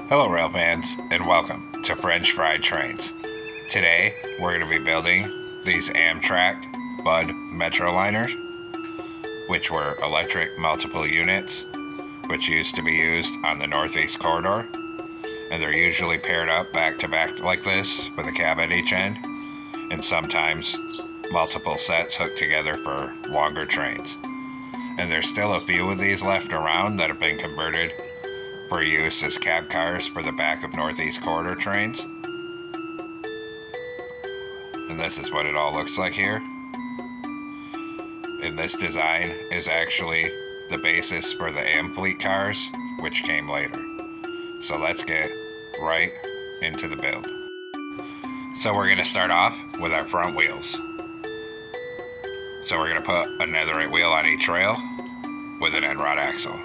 Hello rail fans and welcome to French Fried Trains. Today we're going to be building these Amtrak Bud Metroliners, which were electric multiple units, which used to be used on the Northeast Corridor, and they're usually paired up back to back like this with a cab at each end, and sometimes multiple sets hooked together for longer trains. And there's still a few of these left around that have been converted for use as cab cars for the back of Northeast Corridor trains. And this is what it all looks like here. And this design is actually the basis for the Amfleet cars, which came later. So let's get right into the build. So we're going to start off with our front wheels. So we're going to put a netherite wheel on each rail with an end rod axle.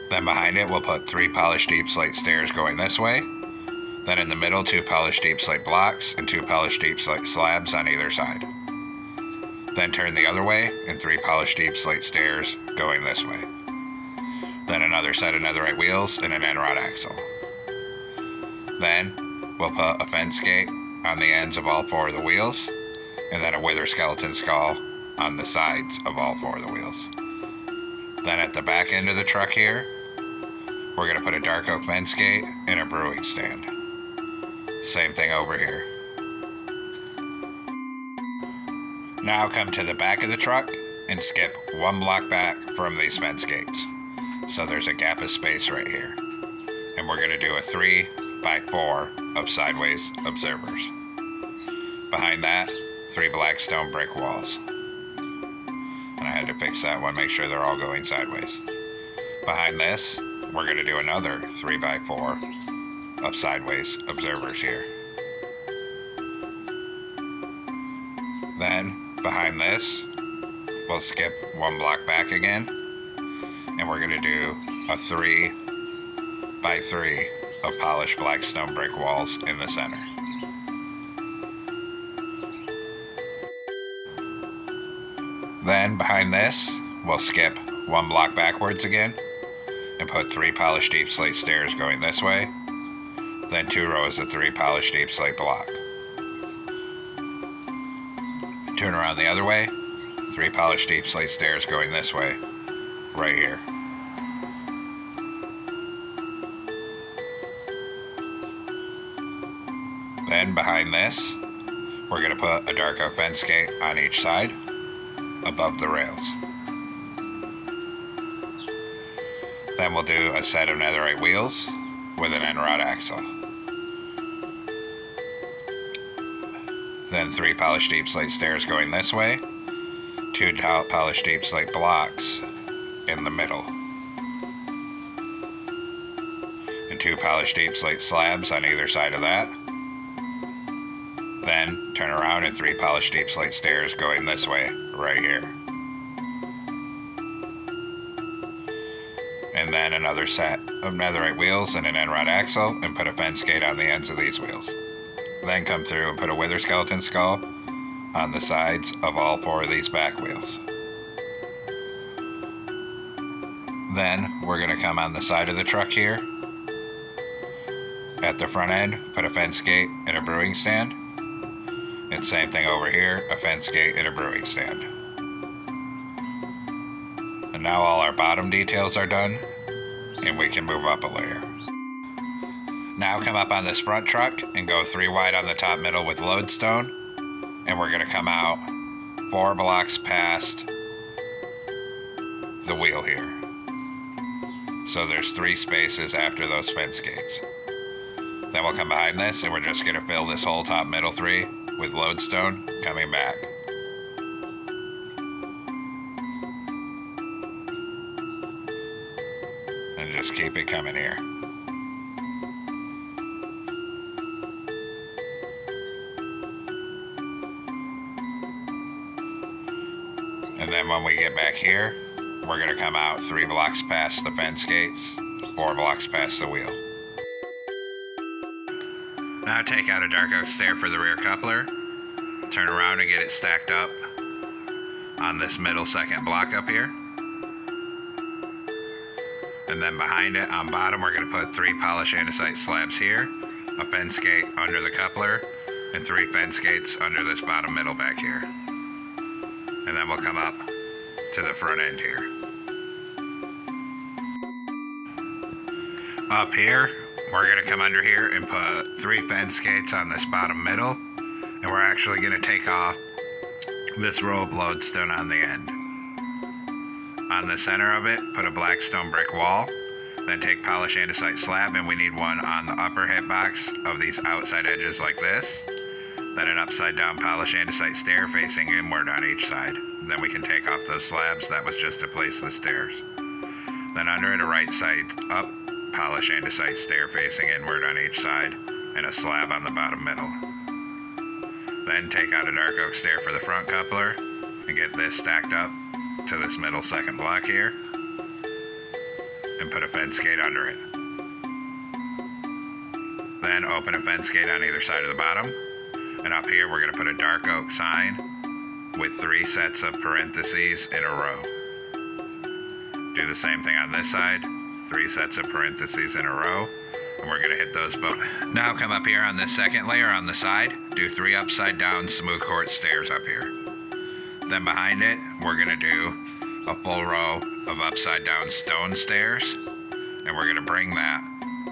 Then behind it we'll put 3 polished deep slate stairs going this way. Then in the middle 2 polished deep slate blocks and 2 polished deep slate slabs on either side. Then turn the other way and 3 polished deep slate stairs going this way. Then another set of netherite wheels and an end rod axle. Then we'll put a fence gate on the ends of all 4 of the wheels, and then a wither skeleton skull on the sides of all 4 of the wheels. Then at the back end of the truck here, we're going to put a dark oak fence gate and a brewing stand. Same thing over here. Now come to the back of the truck and skip 1 block back from these fence gates. So there's a gap of space right here. And we're going to do a 3x4 of sideways observers. Behind that, 3 black stone brick walls. And I had to fix that one, make sure they're all going sideways. Behind this, we're going to do another 3x4 of sideways observers here. Then, behind this, we'll skip 1 block back again, and we're going to do a 3x3 of polished black stone brick walls in the center. Then, behind this, we'll skip 1 block backwards again, and put 3 polished deep slate stairs going this way, then 2 rows of 3 polished deep slate block. Turn around the other way, 3 polished deep slate stairs going this way, right here. Then behind this, we're going to put a dark oak fence gate on each side, above the rails. Then we'll do a set of netherite wheels with an end rod axle. Then 3 polished deep slate stairs going this way, 2 polished deep slate blocks in the middle, and 2 polished deep slate slabs on either side of that. Then turn around and 3 polished deep slate stairs going this way, right here. And then another set of netherite wheels and an end rod axle, and put a fence gate on the ends of these wheels. Then come through and put a wither skeleton skull on the sides of all 4 of these back wheels. Then we're going to come on the side of the truck here. At the front end, put a fence gate and a brewing stand. And same thing over here, a fence gate and a brewing stand. And now all our bottom details are done, and we can move up a layer. Now come up on this front truck and go 3 wide on the top middle with lodestone, and we're going to come out 4 blocks past the wheel here. So there's 3 spaces after those fence gates. Then we'll come behind this and we're just going to fill this whole top middle 3 with lodestone coming back. And just keep it coming here. And then when we get back here, we're going to come out 3 blocks past the fence gates, 4 blocks past the wheel. Now take out a dark oak stair for the rear coupler, turn around and get it stacked up on this middle second block up here. And then behind it, on bottom, we're going to put 3 polished andesite slabs here, a fence gate under the coupler, and 3 fence gates under this bottom middle back here. And then we'll come up to the front end here. Up here, we're going to come under here and put 3 fence gates on this bottom middle, and we're actually going to take off this row of lodestone on the end. On the center of it, put a black stone brick wall, then take polished andesite slab, and we need one on the upper hitbox of these outside edges like this, then an upside down polished andesite stair facing inward on each side. Then we can take off those slabs. That was just to place the stairs. Then under it, a right side up polished andesite stair facing inward on each side, and a slab on the bottom middle. Then take out a dark oak stair for the front coupler and get this stacked up to this middle second block here, and put a fence gate under it. Then open a fence gate on either side of the bottom, and up here we're going to put a dark oak sign with 3 sets of parentheses in a row. Do the same thing on this side, 3 sets of parentheses in a row, and we're going to hit those both. Now come up here on this second layer on the side, do 3 upside down smooth quartz stairs up here. Then behind it, we're going to do a full row of upside down stone stairs, and we're going to bring that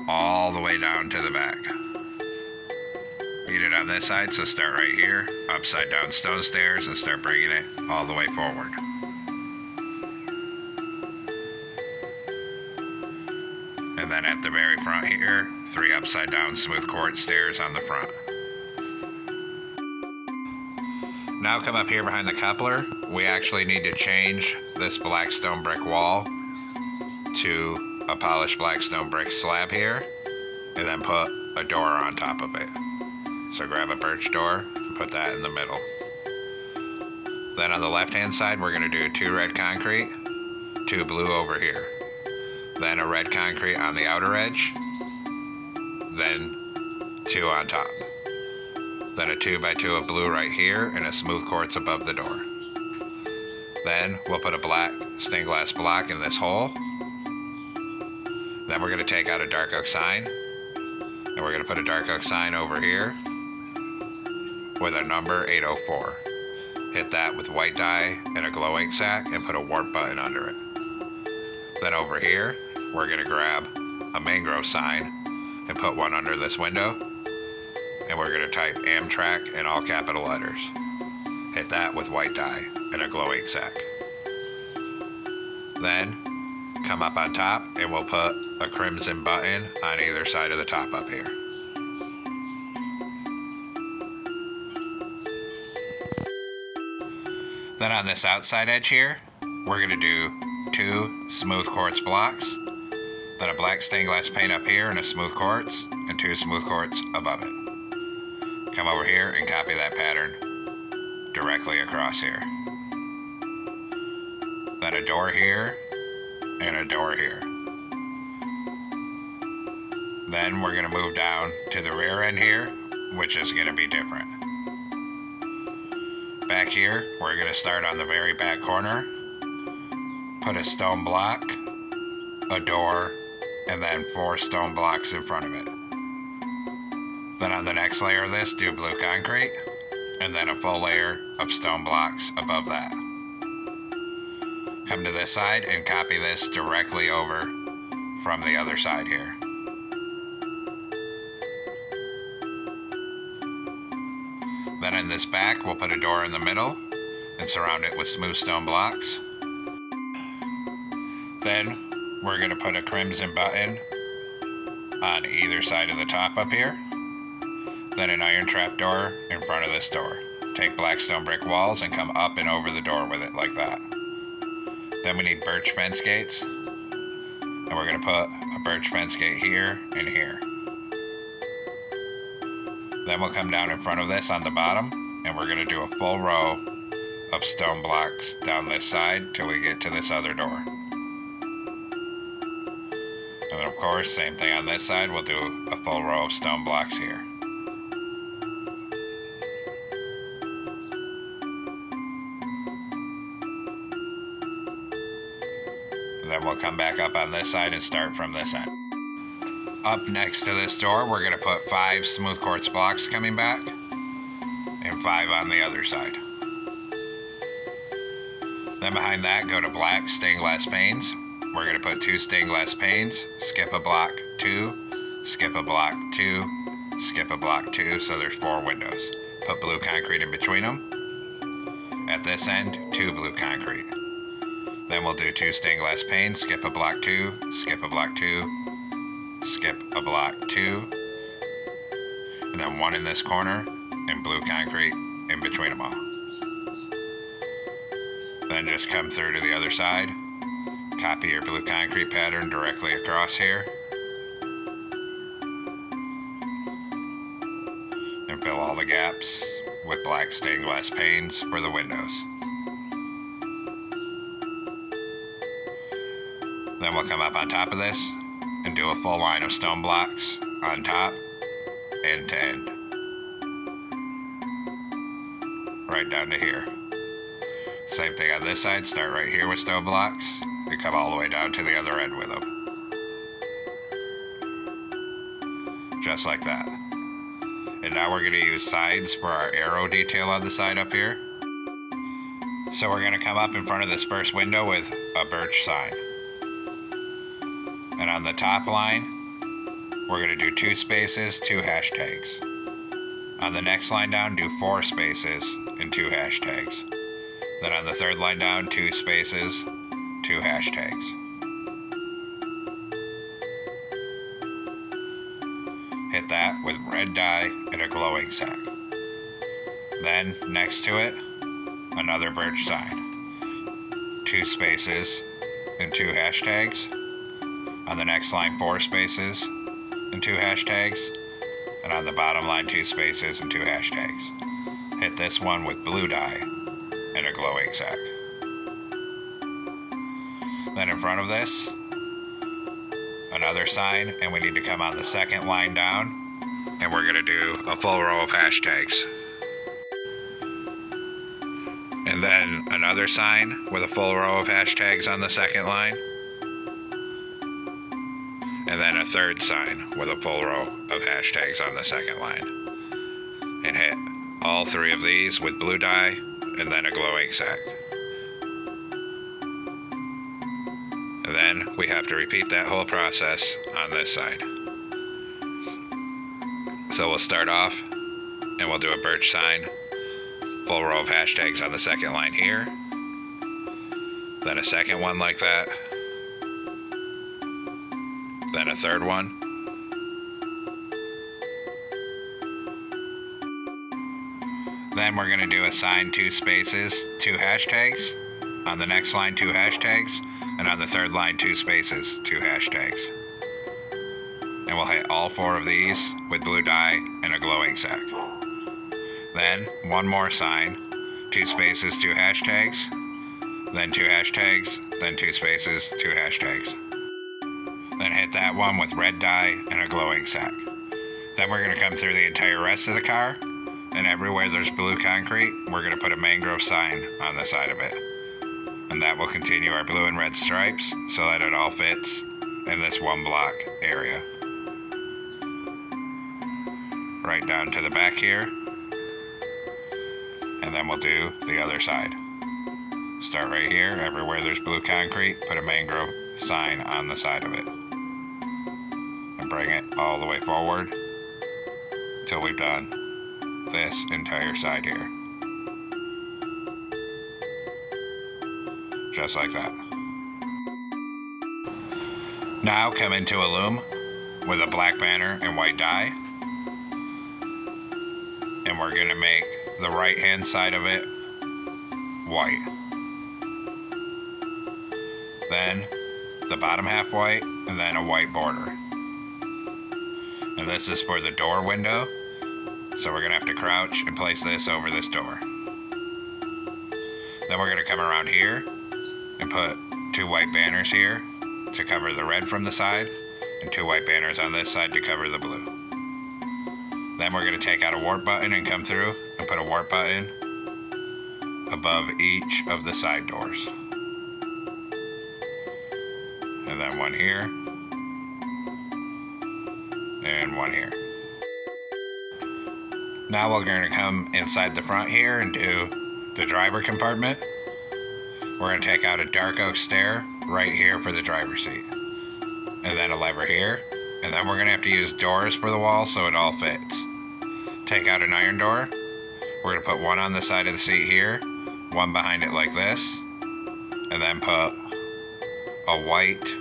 all the way down to the back. Beat it on this side, so start right here, upside down stone stairs, and start bringing it all the way forward. And then at the very front here, 3 upside down smooth quartz stairs on the front. Now come up here behind the coupler. We actually need to change this black stone brick wall to a polished black stone brick slab here, and then put a door on top of it. So grab a birch door and put that in the middle. Then on the left hand side, we're going to do 2 red concrete, 2 blue over here. Then a red concrete on the outer edge, then 2 on top. Then a 2x2 of blue right here, and a smooth quartz above the door. Then we'll put a black stained glass block in this hole. Then we're going to take out a dark oak sign, and we're going to put a dark oak sign over here with a number 804. Hit that with white dye and a glow ink sac, and put a warp button under it. Then over here, we're going to grab a mangrove sign and put one under this window, and we're going to type Amtrak in all capital letters. Hit that with white dye and a glow ink sac. Then come up on top, and we'll put a crimson button on either side of the top up here. Then on this outside edge here, we're going to do 2 smooth quartz blocks, then a black stained glass paint up here and a smooth quartz, and 2 smooth quartz above it. Come over here and copy that pattern directly across here. Then a door here and a door here. Then we're going to move down to the rear end here, which is going to be different. Back here, we're going to start on the very back corner, put a stone block, a door, and then 4 stone blocks in front of it. Then on the next layer of this, do blue concrete, and then a full layer of stone blocks above that. Come to this side and copy this directly over from the other side here. Then in this back, we'll put a door in the middle and surround it with smooth stone blocks. Then we're going to put a crimson button on either side of the top up here. Then an iron trap door in front of this door. Take black stone brick walls and come up and over the door with it like that. Then we need birch fence gates, and we're going to put a birch fence gate here and here. Then we'll come down in front of this on the bottom, and we're going to do a full row of stone blocks down this side till we get to this other door. And then of course, same thing on this side, we'll do a full row of stone blocks here. Then we'll come back up on this side and start from this end. Up next to this door, we're going to put 5 smooth quartz blocks coming back and 5 on the other side. Then behind that, go to black stained glass panes. We're going to put 2 stained glass panes, skip a block, 2, skip a block, 2, skip a block, 2, so there's 4 windows. Put blue concrete in between them. At this end, 2 blue concrete. Then we'll do 2 stained glass panes, skip a block, 2, skip a block, 2, skip a block, 2, and then 1 in this corner, and blue concrete in between them all. Then just come through to the other side, copy your blue concrete pattern directly across here, and fill all the gaps with black stained glass panes for the windows. Then we'll come up on top of this and do a full line of stone blocks on top, end to end. Right down to here. Same thing on this side, start right here with stone blocks and come all the way down to the other end with them. Just like that. And now we're going to use sides for our arrow detail on the side up here. So we're going to come up in front of this first window with a birch sign. And on the top line, we're going to do 2 spaces, 2 hashtags. On the next line down, do 4 spaces and 2 hashtags. Then on the third line down, 2 spaces, 2 hashtags. Hit that with red dye and a glowing sack. Then, next to it, another birch sign. 2 spaces and 2 hashtags. On the next line, 4 spaces and 2 hashtags. And on the bottom line, 2 spaces and 2 hashtags. Hit this one with blue dye and a glowing sack. Then in front of this, another sign, and we need to come on the second line down, and we're gonna do a full row of hashtags. And then another sign with a full row of hashtags on the second line. And then a third sign with a full row of hashtags on the second line. And hit all 3 of these with blue dye and then a glowing sack. And then we have to repeat that whole process on this side. So we'll start off and we'll do a birch sign, full row of hashtags on the second line here. Then a second one like that. Then a third one. Then we're going to do a sign, 2 spaces, 2 hashtags. On the next line, 2 hashtags. And on the third line, 2 spaces, 2 hashtags. And we'll hit all 4 of these with blue dye and a glowing sack. Then one more sign, 2 spaces, 2 hashtags. Then 2 hashtags, then 2 spaces, 2 hashtags. Then hit that one with red dye and a glowing sack. Then we're going to come through the entire rest of the car, and everywhere there's blue concrete, we're going to put a mangrove sign on the side of it. And that will continue our blue and red stripes so that it all fits in this 1 block area. Right down to the back here. And then we'll do the other side. Start right here, everywhere there's blue concrete, put a mangrove sign on the side of it. And bring it all the way forward until we've done this entire side here. Just like that. Now come into a loom with a black banner and white dye. And we're going to make the right hand side of it white. Then the bottom half white, and then a white border. And this is for the door window, so we're going to have to crouch and place this over this door. Then we're going to come around here and put 2 white banners here to cover the red from the side, and 2 white banners on this side to cover the blue. Then we're going to take out a warp button and come through and put a warp button above each of the side doors. and then one here, and one here. Now we're going to come inside the front here and do the driver compartment. We're going to take out a dark oak stair right here for the driver's seat, and then a lever here, and then we're going to have to use doors for the wall so it all fits. Take out an iron door. We're going to put one on the side of the seat here, one behind it like this, and then put a white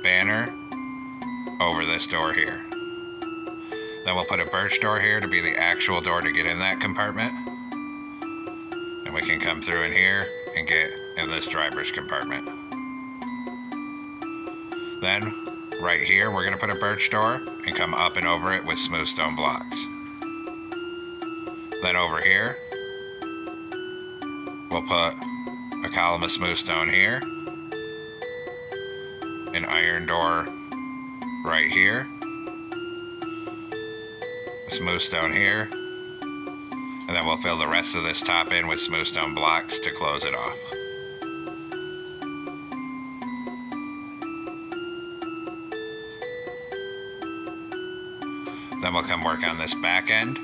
banner over this door here. Then we'll put a birch door here to be the actual door to get in that compartment. And we can come through in here and get in this driver's compartment. Then, right here, we're gonna put a birch door and come up and over it with smooth stone blocks. Then over here, we'll put a column of smooth stone here, an iron door right here, smooth stone here, and then we'll fill the rest of this top in with smooth stone blocks to close it off. Then we'll come work on this back end.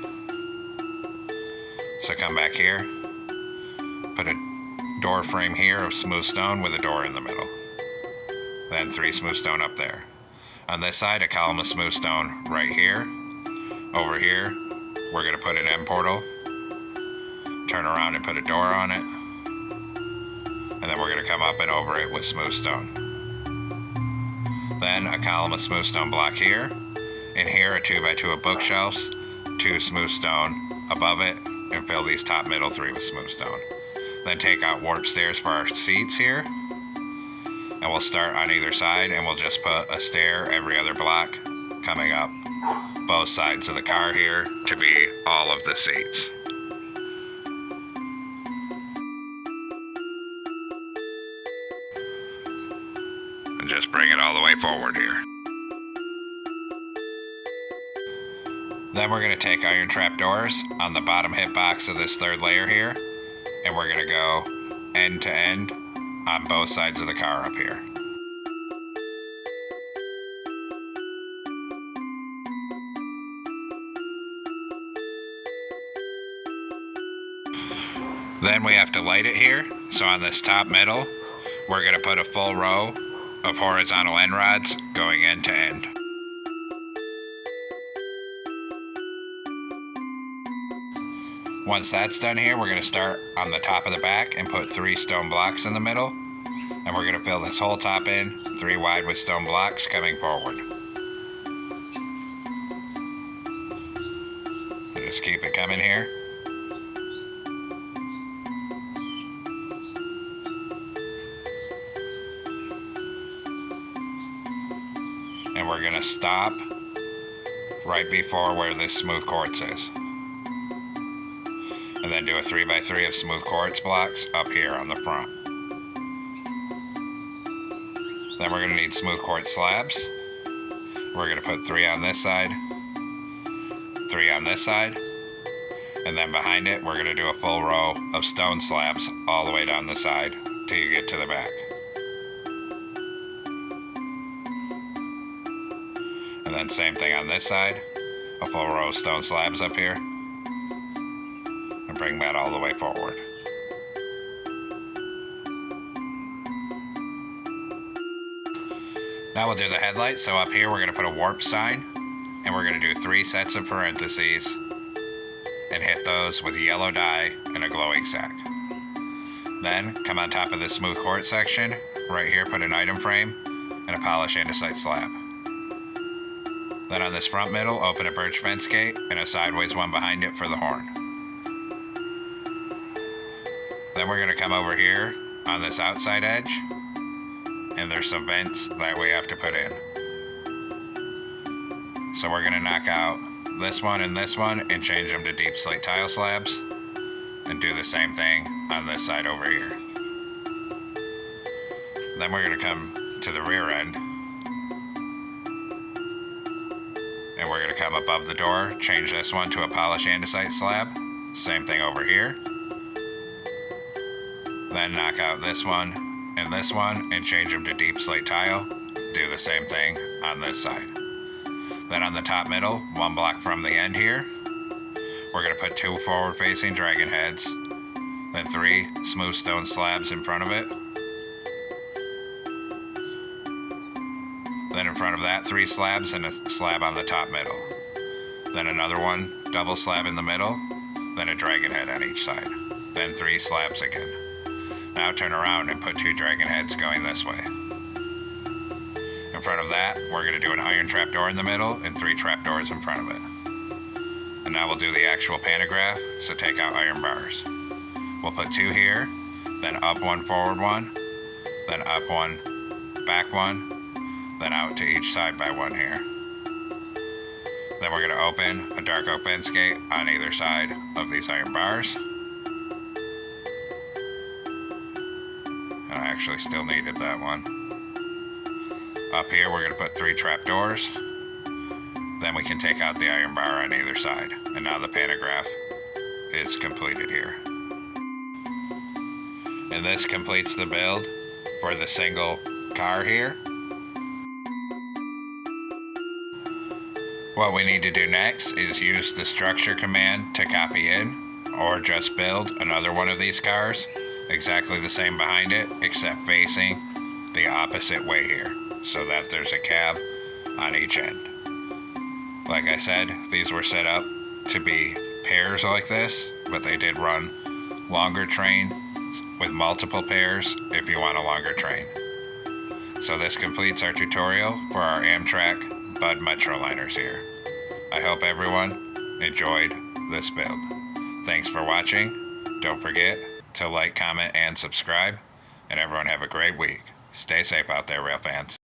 So come back here, put a door frame here of smooth stone with a door in the middle. Then 3 smooth stone up there. On this side, a column of smooth stone right here. Over here, we're going to put an end portal, turn around and put a door on it, and then we're going to come up and over it with smooth stone. Then a column of smooth stone block here, and here a 2x2 of bookshelves, 2 smooth stone above it, and fill these top middle 3 with smooth stone. Then take out warp stairs for our seats here, and we'll start on either side, and we'll just put a stair every other block coming up both sides of the car here to be all of the seats. And just bring it all the way forward here. Then we're going to take iron trap doors on the bottom hip box of this 3rd layer here, and we're going to go end to end on both sides of the car up here. Then we have to light it here, so on this top middle, we're going to put a full row of horizontal end rods going end to end. Once that's done here, we're going to start on the top of the back and put 3 stone blocks in the middle, and we're going to fill this whole top in 3 wide with stone blocks coming forward. Just keep it coming here. And we're going to stop right before where this smooth quartz is. And then do a 3x3 of smooth quartz blocks up here on the front. Then we're going to need smooth quartz slabs. We're going to put 3 on this side, 3 on this side, and then behind it we're going to do a full row of stone slabs all the way down the side till you get to the back. And then same thing on this side, a full row of stone slabs up here, and bring that all the way forward. Now we'll do the headlights. So up here we're going to put a warp sign, and we're going to do 3 sets of parentheses and hit those with yellow dye and a glowing sack. Then come on top of this smooth quartz section, right here put an item frame and a polished andesite slab. Then on this front middle, open a birch fence gate and a sideways one behind it for the horn. Then we're going to come over here on this outside edge, and there's some vents that we have to put in. So we're going to knock out this one and change them to deep slate tile slabs, and do the same thing on this side over here. Then we're going to come to the rear end, and we're going to come above the door, change this one to a polished andesite slab, same thing over here. Then knock out this one and change them to deep slate tile, do the same thing on this side. Then on the top middle, 1 block from the end here, we're going to put 2 forward-facing dragon heads, then 3 smooth stone slabs in front of it. Then in front of that, 3 slabs and a slab on the top middle. Then another one, double slab in the middle, then a dragon head on each side. Then 3 slabs again. Now turn around and put 2 dragon heads going this way. In front of that, we're going to do an iron trapdoor in the middle and 3 trapdoors in front of it. And now we'll do the actual pantograph, so take out iron bars. We'll put 2 here, then up 1, forward 1, then up 1, back 1, then out to each side by 1 here. Then we're going to open a dark oak fence gate on either side of these iron bars. I actually still needed that one. Up here we're going to put 3 trapdoors. Then we can take out the iron bar on either side. And now the pantograph is completed here. And this completes the build for the single car here. What we need to do next is use the structure command to copy in, or just build another one of these cars, exactly the same behind it, except facing the opposite way here, so that there's a cab on each end. Like I said, these were set up to be pairs like this, but they did run longer train with multiple pairs if you want a longer train. So this completes our tutorial for our Amtrak Bud Metroliners here. I hope everyone enjoyed this build. Thanks for watching. Don't forget to like, comment, and subscribe. And everyone have a great week. Stay safe out there, rail fans.